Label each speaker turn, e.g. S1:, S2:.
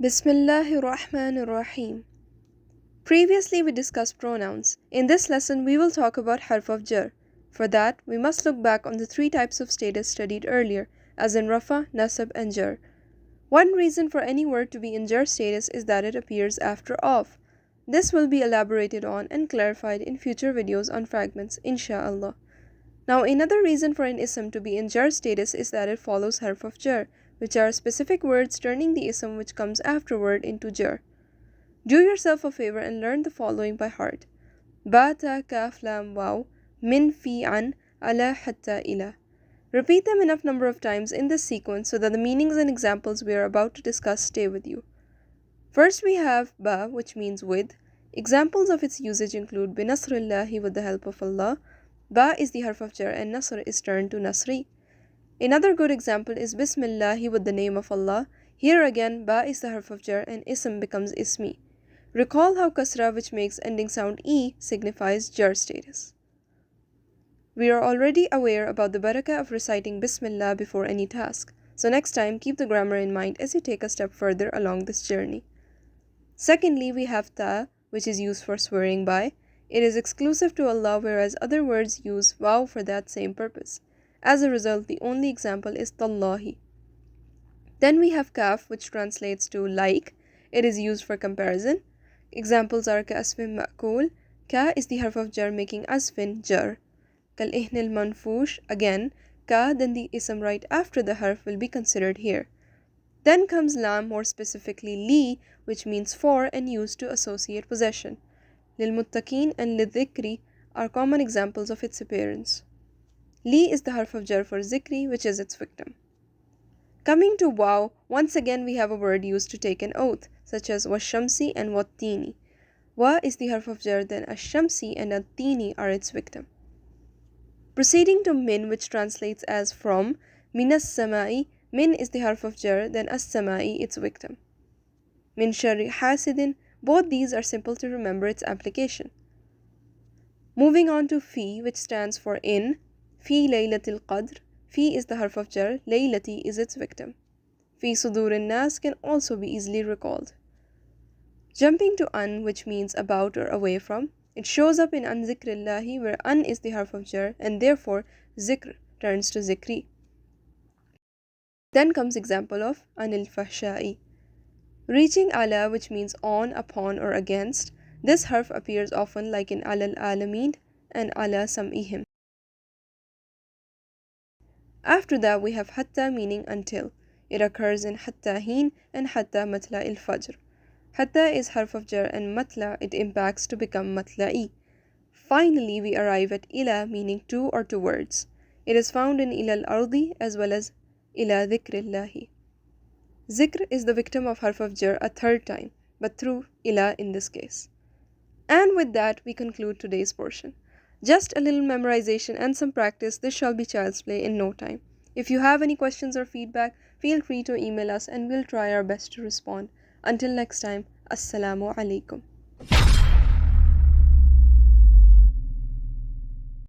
S1: Bismillahir Rahmanir Rahim. Previously we discussed pronouns. In this lesson we will talk about Harf of Jarr. For that we must look back on the three types of status studied earlier, as in Rafa, Nasab and Jarr. One reason for any word to be in Jarr status is that it appears after of. This will be elaborated on and clarified in future videos on fragments, insha'Allah. Now another reason for an ism to be in Jarr status is that it follows Harf of Jarr, which are specific words turning the ism which comes afterward into Jarr. Do yourself a favor and learn the following by heart. Ba, ta, kaf, lam, waw, min, fi, an, ala, hatta, ila. Repeat them enough number of times in this sequence so that the meanings and examples we are about to discuss stay with you. First we have ba, which means with. Examples of its usage include binasrillahi, with the help of Allah. Ba is the harf of jar and nasr is turned to nasri. Another good example is Bismillahi, with the name of Allah. Here again, ba is the harf of jar and ism becomes ismi. Recall how kasra, which makes ending sound e, signifies jar status. We are already aware about the barakah of reciting Bismillah before any task, so next time keep the grammar in mind as you take a step further along this journey. Secondly, we have ta, which is used for swearing by. It is exclusive to Allah, whereas other words use waw for that same purpose. As a result, the only example is tallahi. Then we have kaf, which translates to like. It is used for comparison. Examples are ka asfin ma'kul. Ka is the harf of jar making asfin jar. Kal ihnil manfush. Again, ka, then the ism right after the harf will be considered here. Then comes lam, more specifically li, which means for and used to associate possession. Lil muttaqeen and lidhikri are common examples of its appearance. Li is the harf of jar for zikri, which is its victim. Coming to waw, once again we have a word used to take an oath, such as washamsi and wattini. Wa is the harf of jar, then ashamsi and attini are its victim. Proceeding to min, which translates as from, minas samai, min is the harf of jar, then as-samai its victim. Min sharri hasidin, both these are simple to remember its application. Moving on to fi, which stands for in. Fi laylatil qadr. Fi is the harf of jar, laylati is its victim. Fi sudurin nas can also be easily recalled. Jumping to an, which means about or away from. It shows up in an zikrillahi, where an is the harf of jar and therefore zikr turns to zikri. Then comes example of anil fahsha'i. Reaching ala, which means on, upon or against. This harf appears often like in alal alameen and ala sam'ihim. After that we have hatta, meaning until. It occurs in hatta heen and hatta matla il fajr. Hatta is harf of jar and matla it impacts to become matla'i. Finally we arrive at ila, meaning to or towards. It is found in ila al-ardi as well as ila dhikrillahi. Zikr is the victim of harf of jar a third time, but through ila in this case. And with that we conclude today's portion. Just a little memorization and some practice, this shall be child's play in no time. If you have any questions or feedback, feel free to email us and we'll try our best to respond. Until next time, Assalamu alaikum.